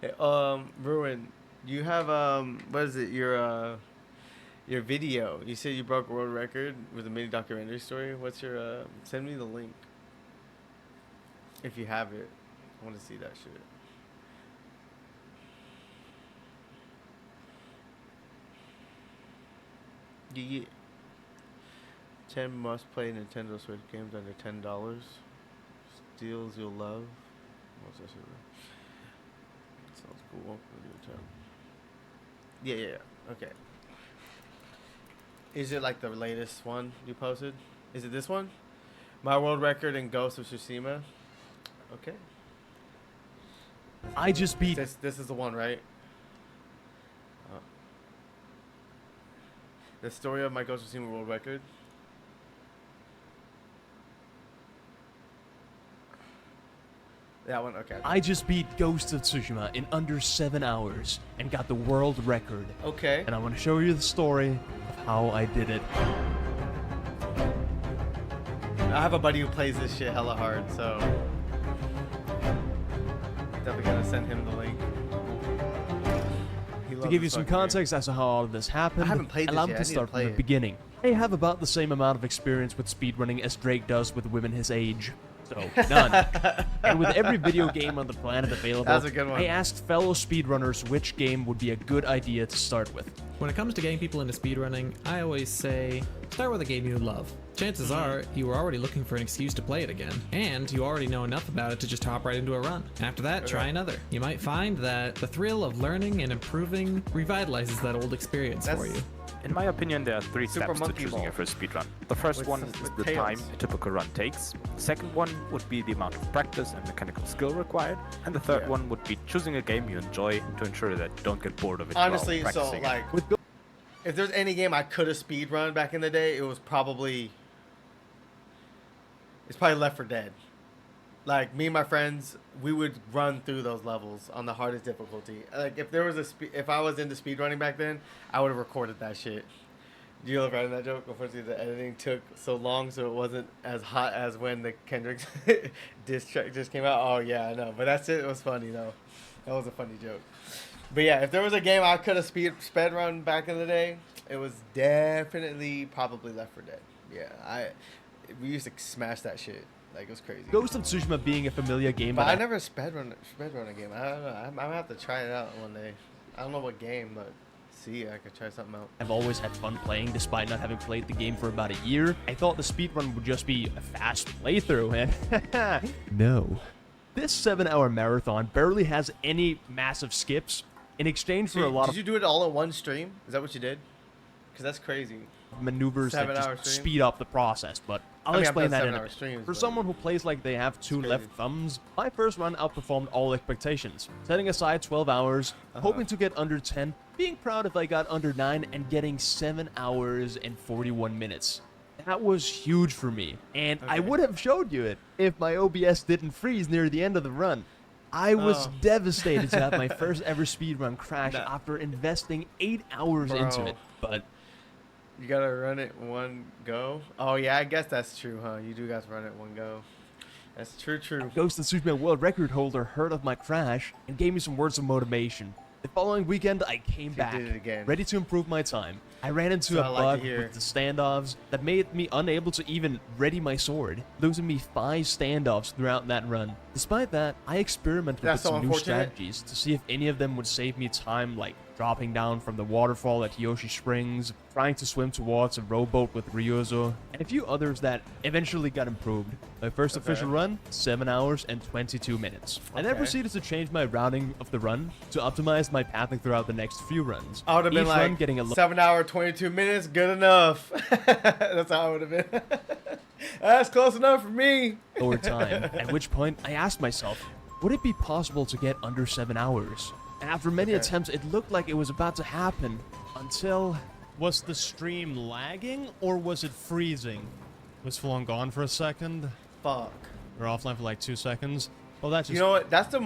Hey, Ruin, you have what is it? Your video. You said you broke a world record with a mini documentary story. What's your Send me the link if you have it. I want to see that shit. Yeah. 10 must-play Nintendo Switch games under $10. Deals you'll love. What's that shit? Sounds cool. Yeah, yeah, yeah. Okay. Is it like the latest one you posted? Is it this one? My world record in Ghost of Tsushima. Okay. I just beat. This is the one, right? The story of my Ghost of Tsushima world record. That one, okay. I just beat Ghost of Tsushima in under 7 hours and got the world record. Okay. And I want to show you the story of how I did it. I have a buddy who plays this shit hella hard, so definitely gonna send him the link. To give you some context as to how all of this happened, I haven't played this allow me yet. to start from the beginning. I have about the same amount of experience with speedrunning as Drake does with women his age. So, none. And with every video game on the planet available, That's a good one. I asked fellow speedrunners which game would be a good idea to start with. When it comes to getting people into speedrunning, I always say, start with a game you love. Chances are, you were already looking for an excuse to play it again, and you already know enough about it to just hop right into a run. After that, try another. You might find that the thrill of learning and improving revitalizes that old experience for you. In my opinion, there are three Super steps to Monkey choosing Ball. your first speedrun. The first With- one with is the tails. time a typical run takes. The second one would be the amount of practice and mechanical skill required. And the third Yeah. one would be choosing a game you enjoy to ensure that you don't get bored of it Honestly, while so practicing it. like, With if there's any game I could have speedrun back in the day, it's probably Left 4 Dead. Like, me and my friends, we would run through those levels on the hardest difficulty. Like, if there was if I was into speedrunning back then, I would have recorded that shit. Do you ever write that joke? Unfortunately, the editing took so long, so it wasn't as hot as when the Kendrick diss track just came out. Oh yeah, I know, but that's it. It was funny though. That was a funny joke. But yeah, if there was a game I could have sped run back in the day, it was definitely probably Left 4 Dead. Yeah, we used to smash that shit. Like, it was crazy. Ghost of Tsushima being a familiar game, But I never sped run a game. I don't know. I'm gonna have to try it out one day. I don't know what game, but see, I could try something out. I've always had fun playing despite not having played the game for about a year. I thought the speedrun would just be a fast playthrough, and no. This 7-hour marathon barely has any massive skips in exchange for a lot Did you do it all in one stream? Is that what you did? Because that's crazy. of maneuvers that 7-hour just stream? speed up the process, but I'll I mean, I've explain done that in a 7-hour bit. streams, For but someone who plays like they have two it's left crazy. thumbs, my first run outperformed all expectations, setting aside 12 hours, hoping to get under 10, being proud if I got under 9, and getting 7 hours and 41 minutes. That was huge for me, and I Okay. would have showed you it if my OBS didn't freeze near the end of the run. I was Oh. devastated to have my first ever speedrun crash No. after investing 8 hours into Bro. it, but You gotta run it one go. Oh yeah, I guess that's true, huh? You do got to run it one go. That's true. Ghost of Tsushima world record holder heard of my crash and gave me some words of motivation. The following weekend, I came You back, did it again. ready to improve my time. I ran into That's a what I like bug to hear. with the standoffs that made me unable to even ready my sword, losing me 5 standoffs throughout that run. Despite that, I experimented That's with so some new unfortunate. strategies to see if any of them would save me time, like dropping down from the waterfall at Yoshi Springs, trying to swim towards a rowboat with Ryozo, and a few others that eventually got improved. My first official run, 7 hours and 22 minutes. I then Okay. proceeded to change my routing of the run to optimize my pathing throughout the next few runs. I would have been Each run like getting a 7 hour 22 minutes, good enough. That's how I would have been. That's close enough for me. lower time, at which point I asked myself, would it be possible to get under 7 hours? And after many Okay. attempts, it looked like it was about to happen until... Was the stream lagging or was it freezing? Was full on gone for a second? Fuck. Or offline for like 2 seconds? Well, that's just... You know what? That's the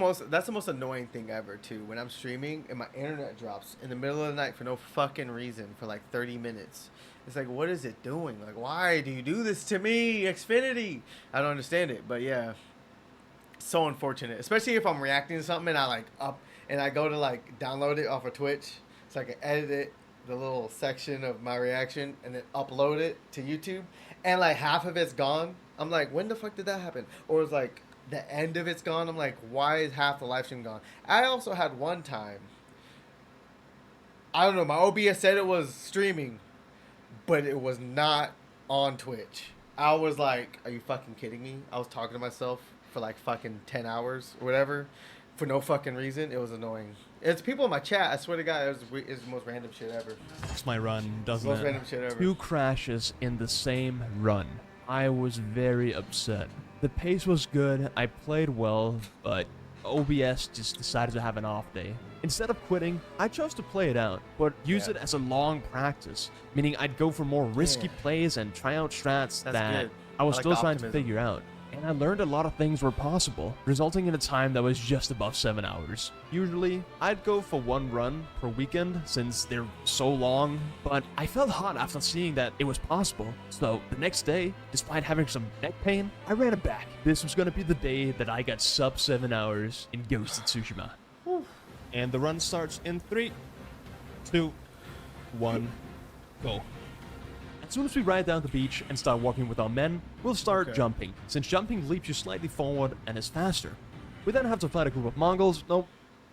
most annoying thing ever too. When I'm streaming and my internet drops in the middle of the night for no fucking reason for like 30 minutes. It's like, what is it doing? Like, why do you do this to me, Xfinity? I don't understand it, but yeah, so unfortunate. Especially if I'm reacting to something and I like and I go to like download it off of Twitch, so I can edit it, the little section of my reaction, and then upload it to YouTube, and like half of it's gone. I'm like, when the fuck did that happen? Or it's like the end of it's gone. I'm like, why is half the live stream gone? I also had one time, I don't know, my OBS said it was streaming, but it was not on Twitch. I was like, are you fucking kidding me? I was talking to myself for like fucking 10 hours or whatever for no fucking reason. It was annoying. It's people in my chat. I swear to God, it's the most random shit ever. It's my run, doesn't Most it? random shit ever. 2 crashes in the same run. I was very upset. The pace was good, I played well, but OBS just decided to have an off day. Instead of quitting, I chose to play it out, but use it as a long practice, meaning I'd go for more risky plays and try out strats That's that good. I was I like still the trying to optimism. figure out. And I learned a lot of things were possible, resulting in a time that was just above 7 hours. Usually, I'd go for 1 run per weekend since they're so long, but I felt hot after seeing that it was possible. So the next day, despite having some neck pain, I ran it back. This was gonna be the day that I got sub 7 hours in Ghost of Tsushima. And the run starts in 3, 2, 1, go. As soon as we ride down the beach and start walking with our men, we'll start jumping, since jumping leaps you slightly forward and is faster. We then have to fight a group of Mongols. Nope,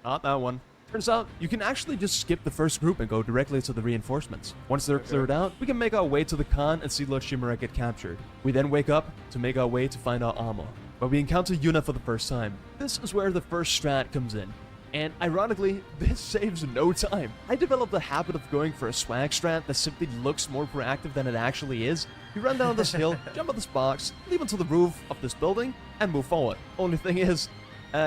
not that one. Turns out, you can actually just skip the first group and go directly to the reinforcements. Once they're cleared out, we can make our way to the Khan and see Lord Shimura get captured. We then wake up to make our way to find our armor, where we encounter Yuna for the first time. This is where the first strat comes in. And ironically, this saves no time. I developed the habit of going for a swag strat that simply looks more proactive than it actually is. You run down this hill, jump on this box, leap onto the roof of this building, and move forward. Only thing is,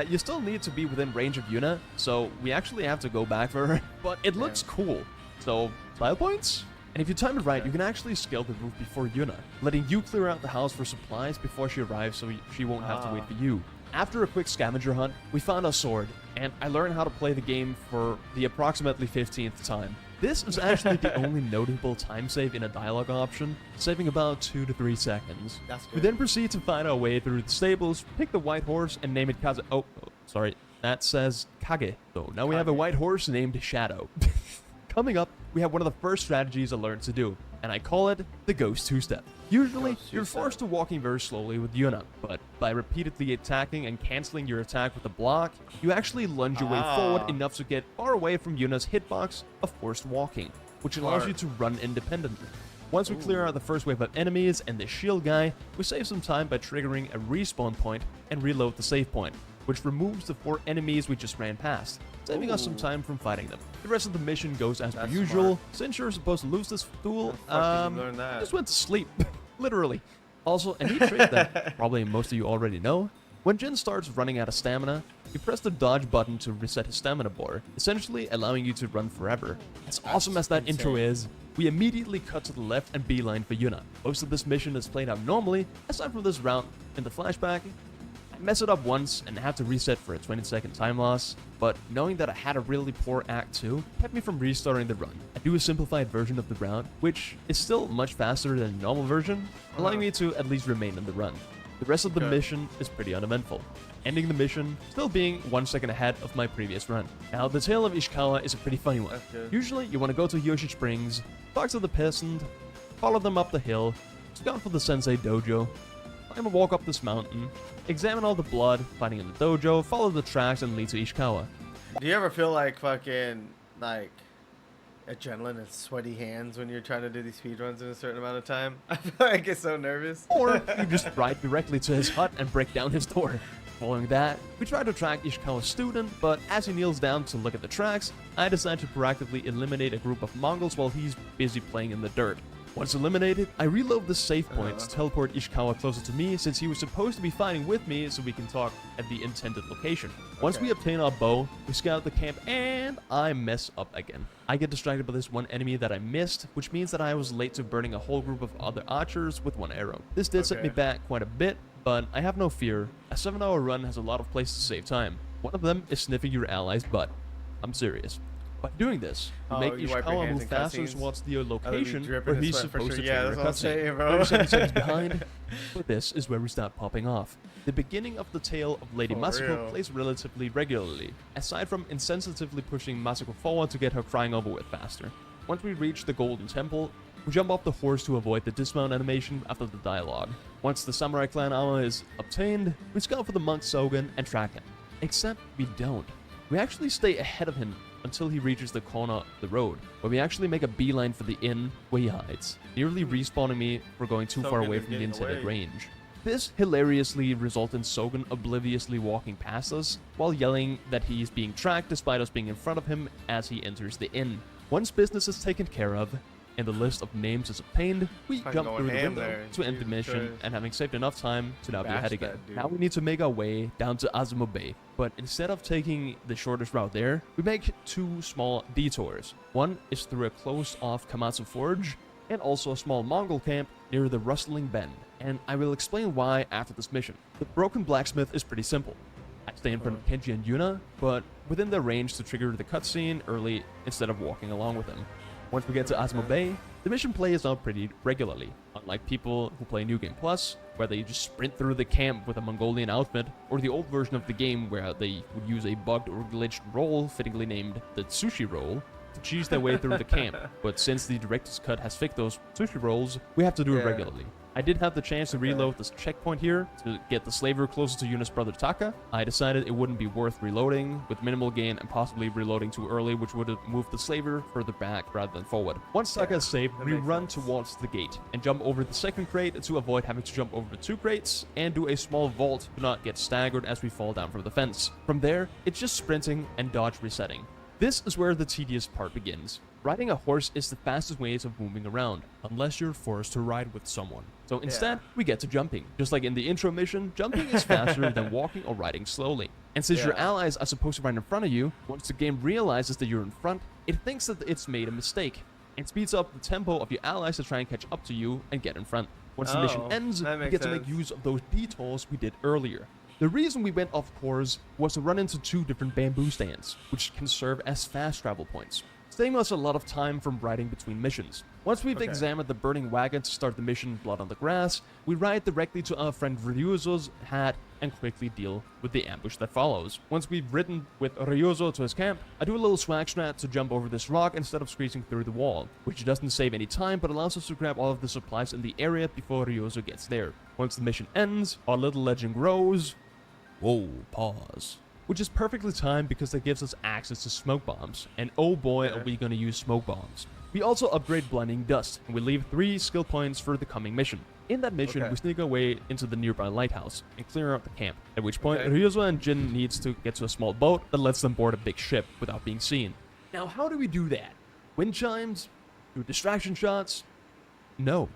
you still need to be within range of Yuna, so we actually have to go back for her. But it looks cool, so style points? And if you time it right, you can actually scale the roof before Yuna, letting you clear out the house for supplies before she arrives so she won't have to wait for you. After a quick scavenger hunt, we found our sword, and I learned how to play the game for the approximately 15th time. This is actually the only notable time save in a dialogue option, saving about 2 to 3 seconds. That's good. We then proceed to find our way through the stables, pick the white horse, and name it Kaze. Oh, sorry. That says Kage. So now we have a white horse named Shadow. Coming up, we have one of the first strategies I learned to do, and I call it the Ghost Two-Step. Usually, you're forced to walking very slowly with Yuna, but by repeatedly attacking and canceling your attack with a block, you actually lunge your way forward enough to get far away from Yuna's hitbox of forced walking, which allows you to run independently. Once we clear out the first wave of enemies and the shield guy, we save some time by triggering a respawn point and reload the save point, which removes the 4 enemies we just ran past, saving us some time from fighting them. The rest of the mission goes as per usual. Since you're supposed to lose this duel, How the fuck did you learn that? I just went to sleep. Literally. Also, a neat trick that probably most of you already know, when Jin starts running out of stamina, you press the dodge button to reset his stamina bar, essentially allowing you to run forever. As awesome as that intro is, we immediately cut to the left and beeline for Yuna. Most of this mission is played out normally, aside from this route in the flashback. I mess it up once and have to reset for a 20-second time loss, but knowing that I had a really poor Act 2 kept me from restarting the run. I do a simplified version of the route, which is still much faster than the normal version, allowing me to at least remain in the run. The rest of the mission is pretty uneventful, ending the mission still being 1 second ahead of my previous run. Now, the tale of Ishikawa is a pretty funny one. Usually, you want to go to Yoshi Springs, talk to the peasant, follow them up the hill, scout for the sensei dojo, climb a walk up this mountain, examine all the blood, fighting in the dojo, follow the tracks, and lead to Ishikawa. Do you ever feel like fucking, like, adrenaline and sweaty hands when you're trying to do these speedruns in a certain amount of time? I feel like I get so nervous. Or you just ride directly to his hut and break down his door. Following that, we try to track Ishikawa's student, but as he kneels down to look at the tracks, I decide to proactively eliminate a group of Mongols while he's busy playing in the dirt. Once eliminated, I reload the save point to teleport Ishikawa closer to me since he was supposed to be fighting with me so we can talk at the intended location. Once we obtain our bow, we scout the camp and I mess up again. I get distracted by this one enemy that I missed, which means that I was late to burning a whole group of other archers with 1 arrow. This did set me back quite a bit, but I have no fear. A 7-hour run has a lot of places to save time. One of them is sniffing your ally's butt. I'm serious. By doing this, we Oh, make you wipe your Ishikawa hands move in faster cutscenes? towards the I'll be location dripping where in he's sweat for supposed sure. to Yeah, trigger a that's what I'm saying, cutscene. bro. 37 seconds behind, but this is where we start popping off. The beginning of the tale of Lady For Masako real. plays relatively regularly, aside from insensitively pushing Masako forward to get her crying over with faster. Once we reach the Golden Temple, we jump off the horse to avoid the dismount animation after the dialogue. Once the Samurai Clan armor is obtained, we scout for the monk Sogen and track him. Except we don't. We actually stay ahead of him until he reaches the corner of the road, where we actually make a beeline for the inn where he hides, nearly respawning me for going too far Sogen away is from the getting intended away. range. This hilariously results in Sogen obliviously walking past us while yelling that he's being tracked despite us being in front of him as he enters the inn. Once business is taken care of and the list of names is obtained, we Fucking jump going through the ham window there. to end the Jesus mission, Christ. and having saved enough time to now be Bash ahead again. that dude. Now we need to make our way down to Azuma Bay, but instead of taking the shortest route there, we make two small detours. One is through a closed-off Kamatsu Forge, and also a small Mongol camp near the Rustling Bend, and I will explain why after this mission. The Broken Blacksmith is pretty simple. I stay in front of Kenji and Yuna, but within their range to trigger the cutscene early instead of walking along with them. Once we get to Azuma Bay, the mission plays out pretty regularly, unlike people who play New Game Plus, where they just sprint through the camp with a Mongolian outfit, or the old version of the game where they would use a bugged or glitched roll fittingly named the Sushi Roll to cheese their way through the camp. But since the director's cut has fixed those sushi rolls, we have to do it Yeah. regularly. I did have the chance to reload this checkpoint here to get the slaver closer to Yuna's brother Taka. I decided it wouldn't be worth reloading with minimal gain and possibly reloading too early, which would have moved the slaver further back rather than forward. Once Taka is saved, that we makes run sense. towards the gate and jump over the second crate to avoid having to jump over two crates and do a small vault to not get staggered as we fall down from the fence. From there, it's just sprinting and dodge resetting. This is where the tedious part begins. Riding a horse is the fastest way of moving around, Unless you're forced to ride with someone. so instead, we get to jumping. Just like in the intro mission, jumping is faster than walking or riding slowly. And since your Yeah. allies are supposed to ride in front of you, once the game realizes that you're in front, it thinks that it's made a mistake, and speeds up the tempo of your allies to try and catch up to you and get in front. Once the mission Oh, ends, that we makes get to make sense. use of those detours we did earlier. The reason we went off course was to run into two different bamboo stands, which can serve as fast travel points, saving us a lot of time from riding between missions. Once we've Okay. examined the burning wagon to start the mission Blood on the Grass, we ride directly to our friend Ryuzo's hat and quickly deal with the ambush that follows. Once we've ridden with Ryuzo to his camp, I do a little swag strat to jump over this rock instead of squeezing through the wall, which doesn't save any time but allows us to grab all of the supplies in the area before Ryuzo gets there. Once the mission ends, our little legend grows. Whoa, pause. Which is perfectly timed because that gives us access to smoke bombs, and oh boy are we gonna use smoke bombs. We also upgrade Blinding Dust, and we leave 3 skill points for the coming mission. In that mission, Okay. we sneak our way into the nearby lighthouse and clear out the camp, at which point Okay. Ryuzo and Jin needs to get to a small boat that lets them board a big ship without being seen. Now, how do we do that? Wind chimes? Through distraction shots? No.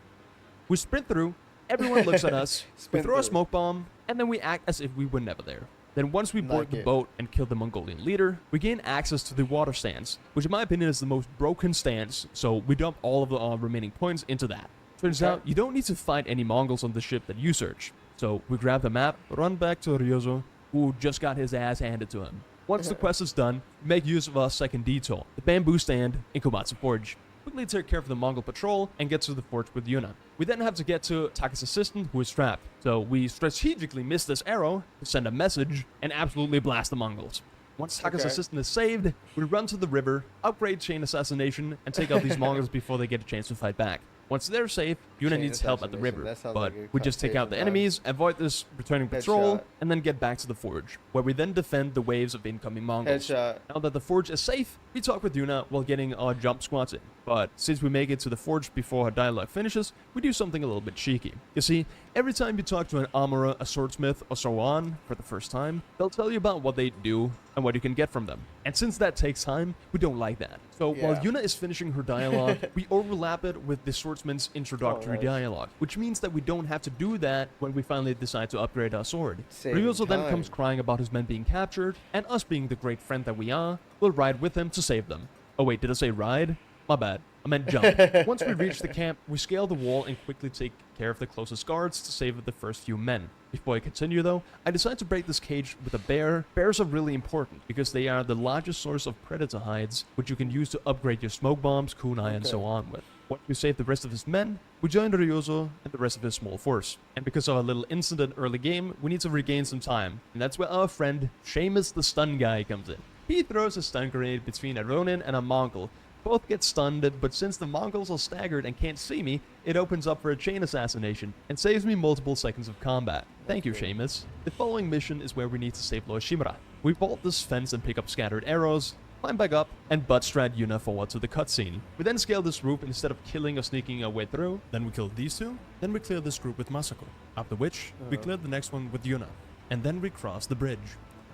We sprint through, everyone looks at us, we Sprint throw a through. smoke bomb, and then we act as if we were never there. Then once we board Like the it. boat and kill the Mongolian leader, we gain access to the water stands, which in my opinion is the most broken stance, so we dump all of the remaining points into that. Turns Okay. out, you don't need to fight any Mongols on the ship that you search. So we grab the map, run back to Ryuzo, who just got his ass handed to him. Once the quest is done, we make use of our second detour, the bamboo stand in Komatsu Forge. Quickly take care of the Mongol patrol and get to the forge with Yuna. We then have to get to Taka's assistant, who is trapped. So we strategically miss this arrow to send a message and absolutely blast the Mongols. Once Taka's Okay. assistant is saved, we run to the river, upgrade chain assassination, and take out these Mongols before they get a chance to fight back. Once they're safe, Yuna Chain needs help at the assassination, river, that sounds but like a we just take out the conversation, enemies, avoid this returning patrol, Headshot. and then get back to the forge, where we then defend the waves of incoming Mongols. Headshot. Now that the forge is safe, we talk with Yuna while getting our jump squats in. But since we make it to the forge before her dialogue finishes, we do something a little bit cheeky. You see, every time you talk to an armorer, a swordsmith, or so on for the first time, they'll tell you about what they do and what you can get from them. And since that takes time, we don't like that. So while Yeah. Yuna is finishing her dialogue, we overlap it with the swordsman's introductory nice. dialogue, which means that we don't have to do that when we finally decide to upgrade our sword. Saving Ryuzo then time. comes crying about his men being captured, and us being the great friend that we are, will ride with him to save them. Oh wait, did I say ride? My bad. I meant jump. Once we reach the camp, we scale the wall and quickly take care of the closest guards to save the first few men. Before I continue though, I decided to break this cage with a bear. Bears are really important because they are the largest source of predator hides, which you can use to upgrade your smoke bombs, kunai, and so on with. Once we save the rest of his men, we join Ryozo and the rest of his small force. And because of a little incident early game, we need to regain some time. And that's where our friend, Seamus the stun guy, comes in. He throws a stun grenade between a Ronin and a Mongol. Both get stunned, but since the Mongols are staggered and can't see me, it opens up for a chain assassination and saves me multiple seconds of combat. Thank you, Seamus. The following mission is where we need to save Lord Shimura. We vault this fence and pick up scattered arrows, climb back up, and butt stride Yuna forward to the cutscene. We then scale this roof instead of killing or sneaking our way through. Then we killed these two. Then we cleared this group with Masako. After which, we cleared the next one with Yuna. And then we crossed the bridge.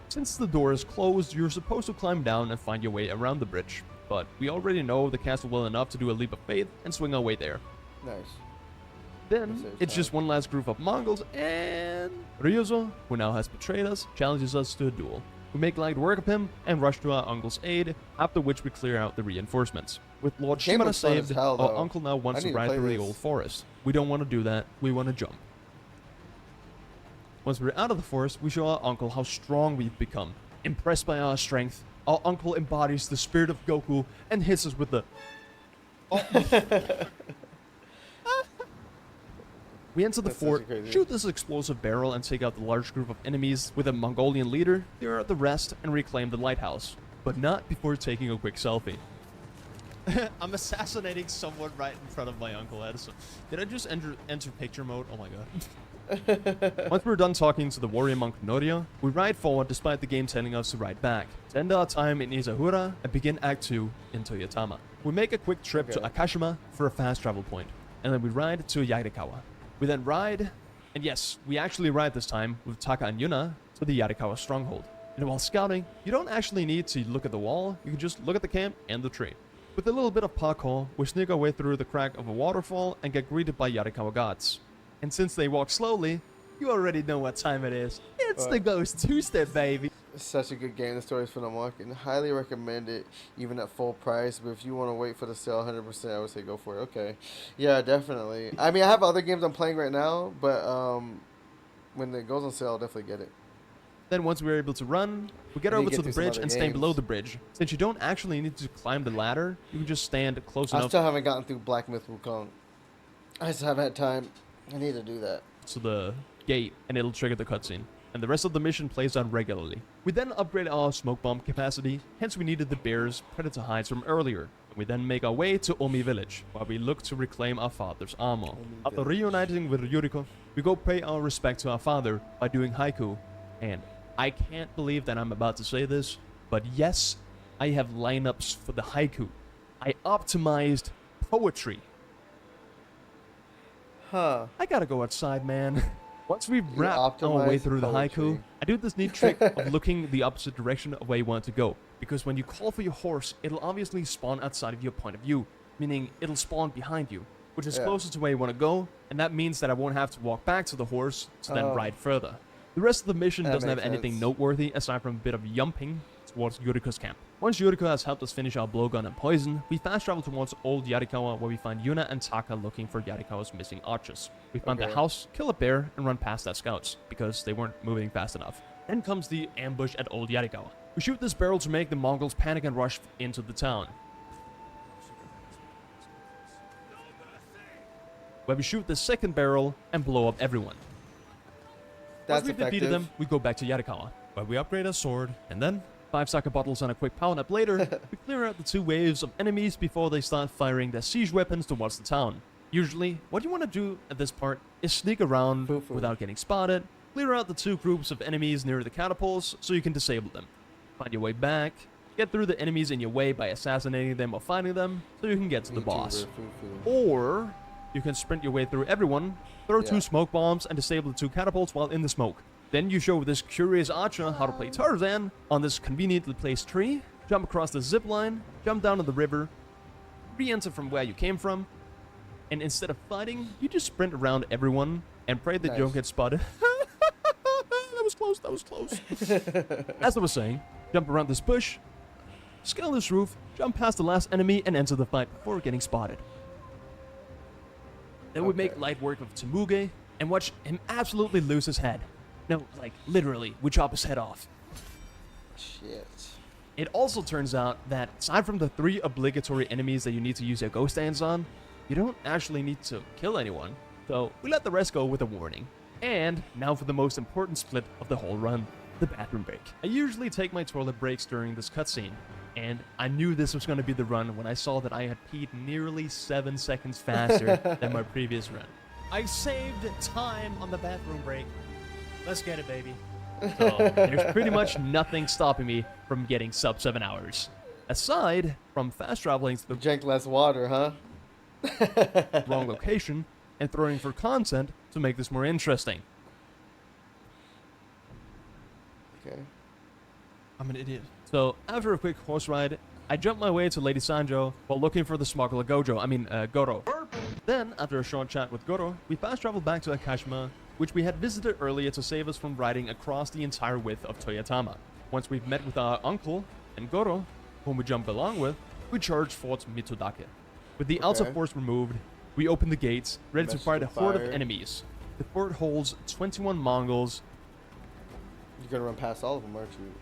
Since the door is closed, you're supposed to climb down and find your way around the bridge. But we already know the castle well enough to do a leap of faith and swing our way there. Nice. Then, it's just one last group of Mongols, and Ryozo, who now has betrayed us, challenges us to a duel. We make light work of him and rush to our uncle's aid, after which we clear out the reinforcements. With Lord Game Shimura looks fun as saved, hell, our though. uncle now wants I to need to ride play through the this. old forest. We don't want to do that, we want to jump. Once we're out of the forest, we show our uncle how strong we've become. Impressed by our strength, our uncle embodies the spirit of Goku and hits us with the... We enter the That's fort, actually crazy. shoot this explosive barrel and take out the large group of enemies with a Mongolian leader, clear out the rest, and reclaim the lighthouse. But not before taking a quick selfie. I'm assassinating someone right in front of my Uncle Edison. Did I just enter picture mode? Oh my god. Once we're done talking to the warrior monk Noria, we ride forward despite the game telling us to ride back, to end our time in Izahura and begin Act 2 in Toyotama. We make a quick trip to Akashima for a fast travel point, and then we ride to Yarikawa. We then ride, and yes, we actually ride this time with Taka and Yuna to the Yarikawa stronghold. And while scouting, you don't actually need to look at the wall, you can just look at the camp and the tree. With a little bit of parkour, we sneak our way through the crack of a waterfall and get greeted by Yarikawa guards. And since they walk slowly, you already know what time it is. It's the Ghost two-step, baby. It's such a good game. The story's phenomenal. I can highly recommend it, even at full price. But if you want to wait for the sale 100%, I would say go for it. Okay. Yeah, definitely. I mean, I have other games I'm playing right now, but when it goes on sale, I'll definitely get it. Then once we're able to run, we get And you over get to the through some bridge other and stand below games. the bridge. Since you don't actually need to climb the ladder, you can just stand close I enough still haven't gotten through Black Myth Wukong. I just haven't had time. I need to do that. to the gate and it'll trigger the cutscene. And the rest of the mission plays on regularly. We then upgrade our smoke bomb capacity, hence we needed the bear's predator hides from earlier. We then make our way to Omi village, while we look to reclaim our father's armor. After reuniting with Yuriko, we go pay our respect to our father by doing haiku. And I can't believe that I'm about to say this, but yes, I have lineups for the haiku. I optimized poetry. Huh. I gotta go outside, man. Once we wrap our way optimized through the haiku, poetry. I do this neat trick of looking the opposite direction of where you want to go. Because when you call for your horse, it'll obviously spawn outside of your point of view, meaning it'll spawn behind you, which is Yeah. closer to where you want to go, and that means that I won't have to walk back to the horse to then ride further. The rest of the mission That doesn't have makes anything sense. noteworthy aside from a bit of yumping towards Yuriko's camp. Once Yuriko has helped us finish our blowgun and poison, we fast travel towards Old Yarikawa where we find Yuna and Taka looking for Yarikawa's missing archers. We find the Okay. house, kill a bear, and run past our scouts, because they weren't moving fast enough. Then comes the ambush at Old Yarikawa. We shoot this barrel to make the Mongols panic and rush into the town, where we shoot the second barrel and blow up everyone. That's Once we've effective. defeated them, we go back to Yarikawa, But we upgrade our sword, and then 5 sake bottles and a quick power nap later, we clear out the 2 waves of enemies before they start firing their siege weapons towards the town. Usually, what you want to do at this part is sneak around Foo-foo. without getting spotted, clear out the 2 groups of enemies near the catapults so you can disable them. Find your way back, get through the enemies in your way by assassinating them or fighting them so you can get to the boss. Or you can sprint your way through everyone, throw 2 Yeah. smoke bombs, and disable the 2 catapults while in the smoke. Then you show this curious archer how to play Tarzan on this conveniently placed tree, jump across the zip line, jump down to the river, re-enter from where you came from, and instead of fighting, you just sprint around everyone and pray that you don't Nice. get spotted. That was close. As I was saying, jump around this bush, scale this roof, jump past the last enemy, and enter the fight before getting spotted. Then we make light work of Tsumuge and watch him absolutely lose his head. No, like, literally, we chop his head off. Shit. It also turns out that, aside from the 3 obligatory enemies that you need to use your ghost hands on, you don't actually need to kill anyone, so we let the rest go with a warning. And now for the most important split of the whole run, the bathroom break. I usually take my toilet breaks during this cutscene, and I knew this was going to be the run when I saw that I had peed nearly 7 seconds faster than my previous run. I saved time on the bathroom break. Let's get it, baby. So there's pretty much nothing stopping me from getting sub 7 hours. Aside from fast traveling to the Drank less water, huh? wrong location and throwing for content to make this more interesting. Okay. I'm an idiot. So after a quick horse ride, I jumped my way to Lady Sanjo while looking for the smuggler Goro. Then, after a short chat with Goro, we fast traveled back to Akashima, which we had visited earlier to save us from riding across the entire width of Toyotama. Once we've met with our uncle and Goro, whom we jumped along with, we charged Fort Mitodake. With the outer force removed, we opened the gates, ready to fight a horde of enemies. The fort holds 21 Mongols. You're gonna run past all of them, aren't you?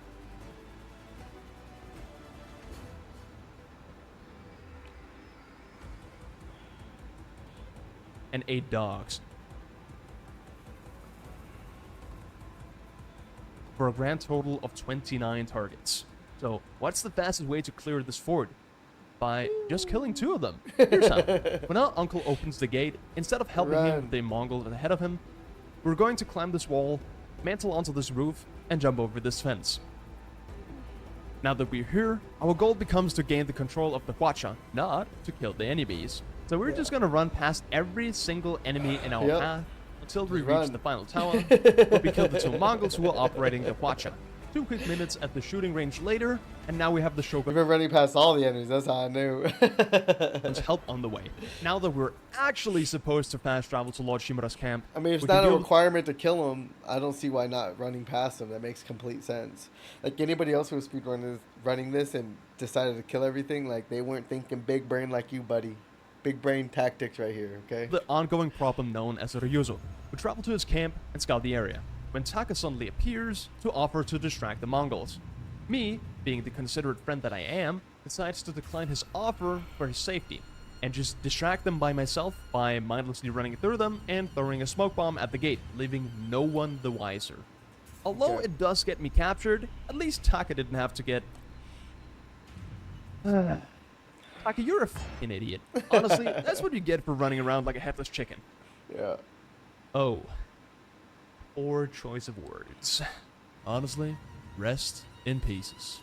And 8 dogs. For a grand total of 29 targets. So, what's the fastest way to clear this fort? By just killing 2 of them. Here's how. When our uncle opens the gate, instead of helping him with the Mongol ahead of him, we're going to climb this wall, mantle onto this roof, and jump over this fence. Now that we're here, our goal becomes to gain the control of the Hwacha, not to kill the enemies. So we're just gonna run past every single enemy in our path until we reach the final tower, where we kill the 2 Mongols who are operating the Hwacha. 2 quick minutes at the shooting range later, and now we have the We've Shogun's been running past all the enemies, that's how I knew. help on the way. Now that we're actually supposed to fast travel to Lord Shimura's camp, I mean, if it's we can not a do- requirement to kill him, I don't see why not running past him. That makes complete sense. Like anybody else who was running this and decided to kill everything, like they weren't thinking big brain like you, buddy. Big brain tactics right here, okay? the ongoing problem known as Ryuzo. We travel to his camp and scout the area, when Taka suddenly appears to offer to distract the Mongols. Me, being the considerate friend that I am, decides to decline his offer for his safety, and just distract them by myself by mindlessly running through them and throwing a smoke bomb at the gate, leaving no one the wiser. Although it does get me captured, at least Taka didn't have to get... Taka, you're a fucking idiot. Honestly, that's what you get for running around like a headless chicken. Yeah. Oh. Poor choice of words. Honestly, rest in pieces.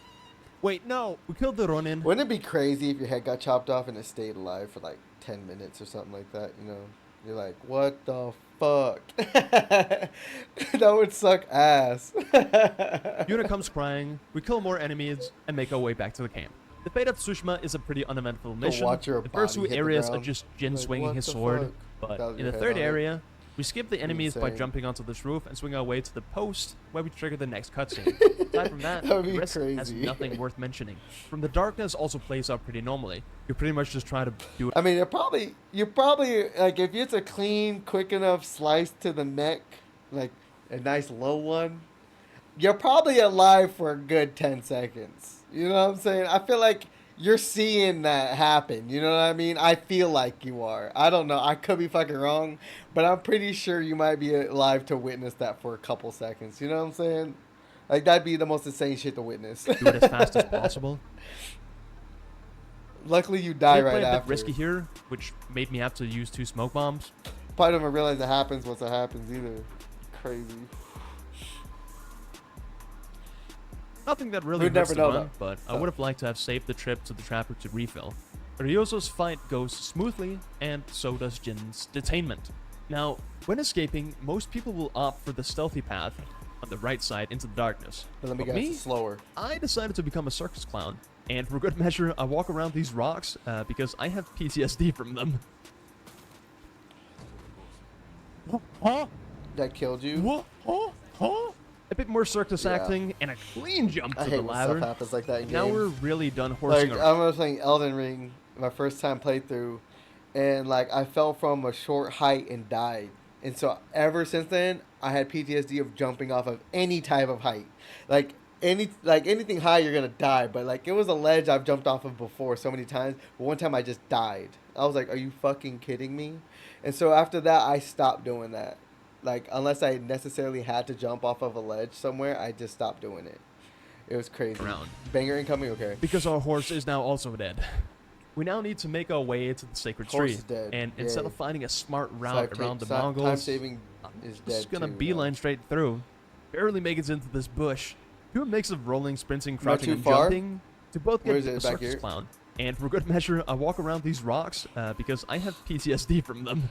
Wait, no. We killed the Ronin. Wouldn't it be crazy if your head got chopped off and it stayed alive for like 10 minutes or something like that, you know? You're like, what the fuck? That would suck ass. Yuna comes crying, we kill more enemies, and make our way back to the camp. The fate of Tsushima is a pretty uneventful mission. watch your The first 2 body hit the areas are ground. just Jin Like, swinging what his the sword, fuck? but Without in your the head 3rd on it. area, we skip the enemies by Insane. jumping onto this roof and swing our way to the post where we trigger the next cutscene. Aside from that, That would be the rest has crazy. nothing worth mentioning. From the darkness also plays out pretty normally. You pretty much just try to do it. I mean, you're probably like, if it's a clean, quick enough slice to the neck, like a nice low one, you're probably alive for a good 10 seconds. You know what I'm saying? I feel like you're seeing that happen. You know what I mean? I feel like you are. I don't know. I could be fucking wrong, but I'm pretty sure you might be alive to witness that for a couple seconds. You know what I'm saying? Like, that'd be the most insane shit to witness. Do it as fast as possible. Luckily, you die Gameplay right a bit after. risky here, which made me have to use 2 smoke bombs. Probably don't even realize it happens once it happens either. Crazy. Nothing that really We'd hurts never the know run, that. but I would have liked to have saved the trip to the trapper to refill. Ryozo's fight goes smoothly, and so does Jin's detainment. Now, when escaping, most people will opt for the stealthy path on the right side into the darkness. But let me But guess, me, it's slower. I decided to become a circus clown, and for good measure, I walk around these rocks because I have PTSD from them. Huh? That killed you? What? Huh? Huh? A bit more circus acting, and a clean jump I to hate the when ladder. stuff happens like that in Now game. we're really done horsing Like, I around. remember playing Elden Ring, my first time playthrough, and, like, I fell from a short height and died. And so, ever since then, I had PTSD of jumping off of any type of height. Anything high, you're gonna die. But, like, it was a ledge I've jumped off of before so many times. But one time I just died. I was like, are you fucking kidding me? And so, after that, I stopped doing that. Like, unless I necessarily had to jump off of a ledge somewhere, I just stopped doing it. It was crazy. Around. Banger incoming? Okay. Because our horse is now also dead. We now need to make our way to the sacred Horse tree. is dead. And instead Yay. of finding a smart route around the Time Mongols, saving is dead. just gonna too, beeline straight through. Barely make it into this bush. Do a mix of rolling, sprinting, Not crouching, too and far? jumping to both Where get is it? a Back circus here? clown. And for good measure, I walk around these rocks because I have PTSD from them.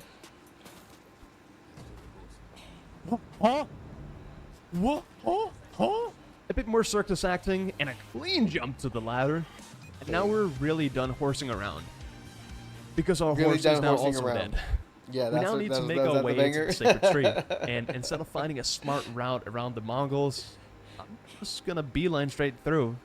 Huh? What? Huh? A bit more circus acting and a clean jump to the ladder. And now we're really done horsing around. Because our Really horse is done now horsing also around. dead. Yeah, We that's now what, need that's, to make that's our that way the to banger? the sacred tree. And instead of finding a smart route around the Mongols, I'm just gonna beeline straight through.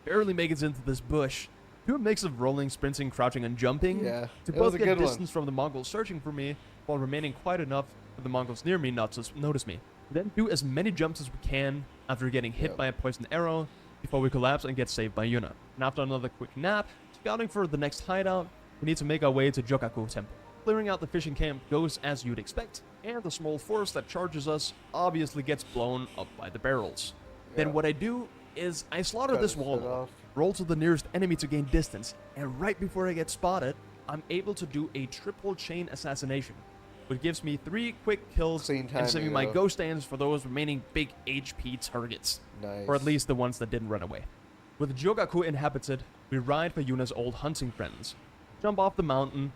Barely make it into this bush. Do a mix of rolling, sprinting, crouching, and jumping Yeah, to it was both a get good one. distance from the Mongols searching for me while remaining quiet enough for the Mongols near me not to notice me. Then do as many jumps as we can after getting hit Yep. by a poisoned arrow before we collapse and get saved by Yuna. And after another quick nap, scouting for the next hideout, we need to make our way to Jokaku Temple. Clearing out the fishing camp goes as you'd expect, and the small force that charges us obviously gets blown up by the barrels. Then Yeah. what I do is I slaughter Cut this his wall, foot off. roll to the nearest enemy to gain distance, and right before I get spotted, I'm able to do a triple chain assassination, which gives me 3 quick kills Clean and timing, saving my though. ghost stands for those remaining big HP targets, Nice. or at least the ones that didn't run away. With Jogaku inhabited, we ride for Yuna's old hunting friends, jump off the mountain,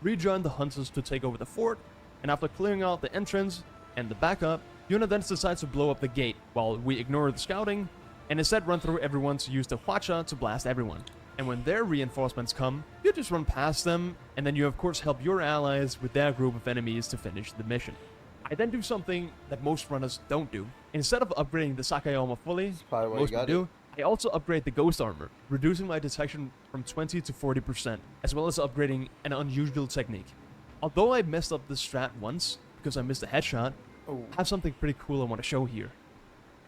rejoin the hunters to take over the fort, and after clearing out the entrance and the backup, Yuna then decides to blow up the gate while we ignore the scouting and instead run through everyone to use the Hwacha to blast everyone. And when their reinforcements come, you just run past them, and then you of course help your allies with their group of enemies to finish the mission. I then do something that most runners don't do. Instead of upgrading the Sakayama fully, probably why you most people got do, it. I also upgrade the ghost armor, reducing my detection from 20 to 40%, as well as upgrading an unusual technique. Although I messed up this strat once, because I missed a headshot, Oh. I have something pretty cool I want to show here.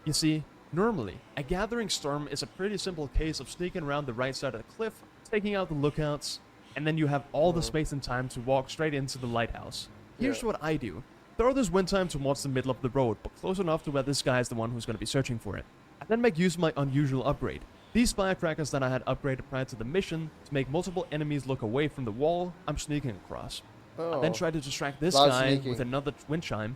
You see, normally, a gathering storm is a pretty simple case of sneaking around the right side of the cliff, taking out the lookouts, and then you have all the space and time to walk straight into the lighthouse. Here's Yeah. what I do. Throw this wind chime towards the middle of the road, but close enough to where this guy is the one who's going to be searching for it. I then make use of my unusual upgrade. These firecrackers that I had upgraded prior to the mission to make multiple enemies look away from the wall I'm sneaking across. Oh. I then try to distract this Lot of guy sneaking. with another wind chime,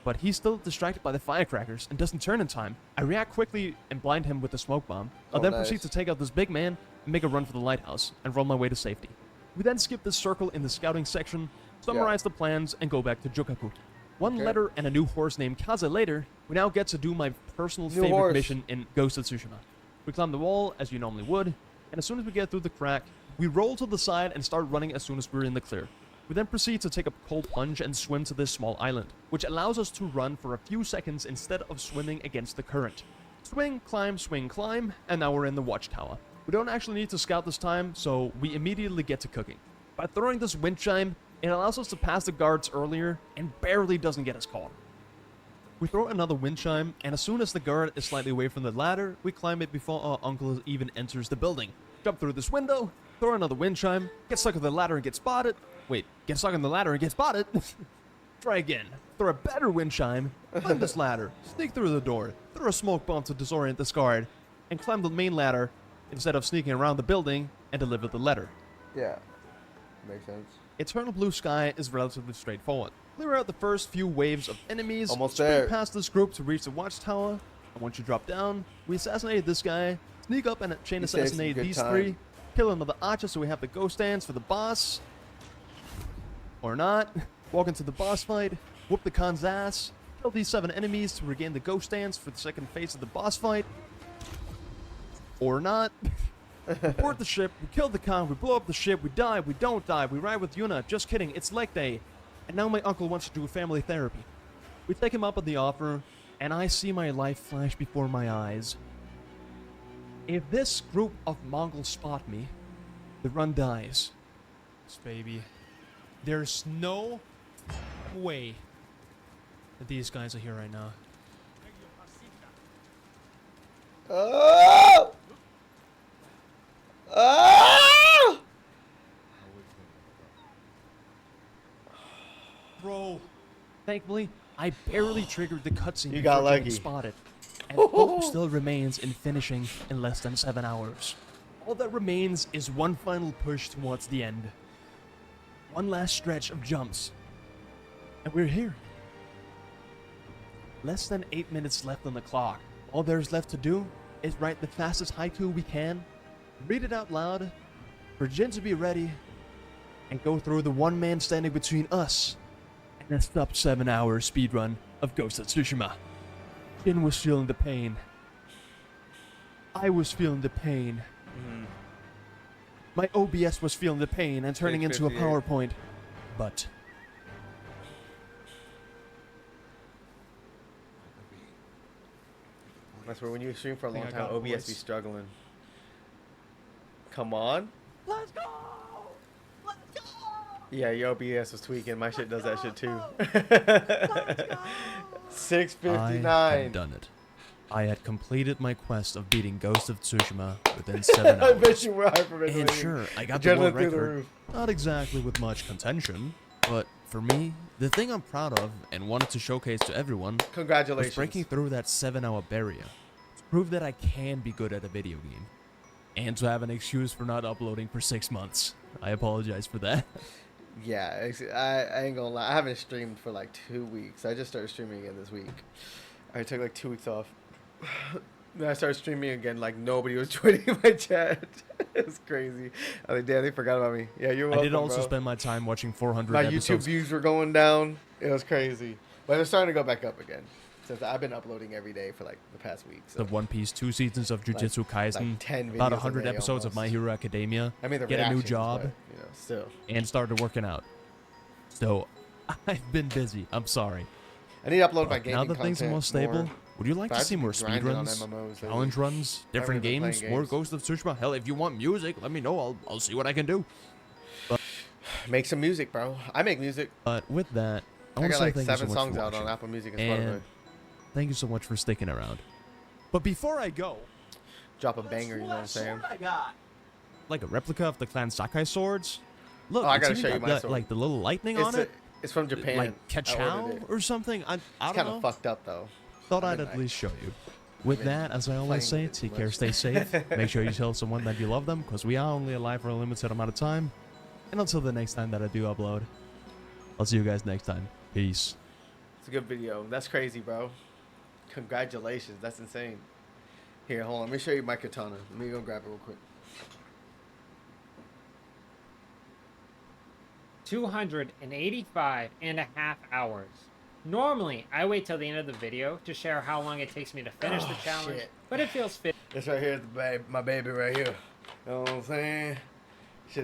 but he's still distracted by the firecrackers and doesn't turn in time. I react quickly and blind him with the smoke bomb. I'll Oh, then nice. proceed to take out this big man and make a run for the lighthouse and roll my way to safety. We then skip this circle in the scouting section, summarize the plans, and go back to Jokaku. One Okay. letter and a new horse named Kaze later, we now get to do my personal New favorite horse. mission in Ghost of Tsushima. We climb the wall as you normally would, and as soon as we get through the crack, we roll to the side and start running as soon as we're in the clear. We then proceed to take a cold plunge and swim to this small island, which allows us to run for a few seconds instead of swimming against the current. Swing, climb, and now we're in the watchtower. We don't actually need to scout this time, so we immediately get to cooking. By throwing this wind chime, it allows us to pass the guards earlier and barely doesn't get us caught. We throw another wind chime, and as soon as the guard is slightly away from the ladder, we climb it before our uncle even enters the building. Jump through this window, throw another wind chime, get stuck on the ladder and get spotted. Wait, get stuck on the ladder and get spotted? Try again. Throw a better wind chime, climb this ladder, sneak through the door, throw a smoke bomb to disorient this guard, and climb the main ladder instead of sneaking around the building and deliver the letter. Yeah. Makes sense. Eternal Blue Sky is relatively straightforward. Clear out the first few waves of enemies, Almost sprint there. past this group to reach the watchtower, and once you drop down, we assassinate this guy, sneak up and chain You saved some assassinate good these time. 3, kill another archer so we have the ghost stands for the boss, or not, walk into the boss fight, whoop the Khan's ass, kill these 7 enemies to regain the ghost stands for the second phase of the boss fight, or not. Board the ship, we kill the Khan, we blow up the ship, we die, we don't die, we ride with Yuna, just kidding, it's leg day. And now my uncle wants to do family therapy. We take him up on the offer, and I see my life flash before my eyes. If this group of Mongols spot me, the run dies. Baby. There's no way that these guys are here right now. Oh! Oh! Bro. Thankfully, I barely triggered the cutscene You got before getting lucky. spotted. And hope still remains in finishing in less than 7 hours. All that remains is one final push towards the end. One last stretch of jumps. And we're here. Less than 8 minutes left on the clock. All there's left to do is write the fastest haiku we can, read it out loud, for Jin to be ready, and go through the one man standing between us and a sub 7 hour speedrun of Ghost of Tsushima. Jin was feeling the pain. I was feeling the pain. My OBS was feeling the pain and turning into a 658. PowerPoint. But That's where when you stream for a Think long I time, got OBS be voice. struggling. Come on. let's go! Let's go! Yeah, your OBS was tweaking. My shit does that shit too. I 6:59. had done it. I had completed my quest of beating Ghost of Tsushima within 7 I hours. bet you were hyperventilating. And sure, I got the Adrenaline world through the record. roof. Not exactly with much contention, but for me, the thing I'm proud of and wanted to showcase to everyone was Congratulations. breaking through that 7-hour barrier to prove that I can be good at a video game, and to have an excuse for not uploading for 6 months. I apologize for that. Yeah, I ain't gonna lie. I haven't streamed for like 2 weeks. I just started streaming again this week. I took like 2 weeks off. Then I started streaming again. Like nobody was joining my chat. It was crazy. I was like, damn, they forgot about me. Yeah, you're I welcome, did also bro. spend my time watching 400 My episodes. YouTube views were going down. It was crazy, but they're starting to go back up again. Since I've been uploading every day for like the past week. So. The One Piece 2 seasons of Jujutsu Kaisen, like 10 about videos a 100 day episodes of almost. My Hero Academia, I mean, the get a new reactions, job, but, you know, still. and started working out. So, I've been busy. I'm sorry. I need to upload my But gaming now that things are content more stable, more. would you like But to I've see been more grinding on speedruns, MMOs lately. challenge runs, different even been games, playing more games. Ghost of Tsushima? Hell, if you want music, let me know. I'll see what I can do. Make some music, bro. I make music. But with that, I I want to got say like thank you so 7 much songs for out on watching. Apple Music and Spotify. And thank you so much for sticking around. But before I go, Drop a banger, you know what I'm saying? Like a replica of the Clan Sakai swords. Look, Oh, I it's gotta even show you got my the, sword. like the little lightning on it. It's from Japan. Like I ordered Kachow it. or something. I It's don't kind know. of fucked up though. Thought I I'd mean, at least show you. With been that, as I always playing say, with it take too care, much. stay safe. Make sure you tell someone that you love them, because we are only alive for a limited amount of time. And until the next time that I do upload, I'll see you guys next time. Peace. It's a good video. That's crazy, bro. Congratulations. That's insane. Here, hold on. Let me show you my katana. Let me go grab it real quick. 285.5 hours. Normally, I wait till the end of the video to share how long it takes me to finish the challenge, shit. but it feels fit. This right here is my baby right here. You know what I'm saying? She's. You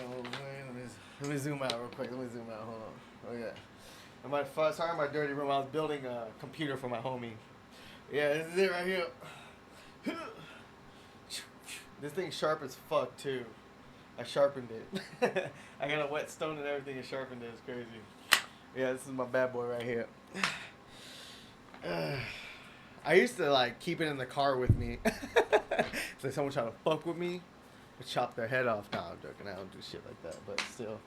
know what I'm saying? Let me zoom out real quick. Let me zoom out. Hold on. Oh yeah. Sorry, in my dirty room. I was building a computer for my homie. Yeah, this is it right here. This thing's sharp as fuck too. I sharpened it. I got a wet stone and everything and sharpened it. It's crazy. Yeah, this is my bad boy right here. I used to like keep it in the car with me. So someone try to fuck with me, I chop their head off. Nah, I'm joking. I don't do shit like that, but still.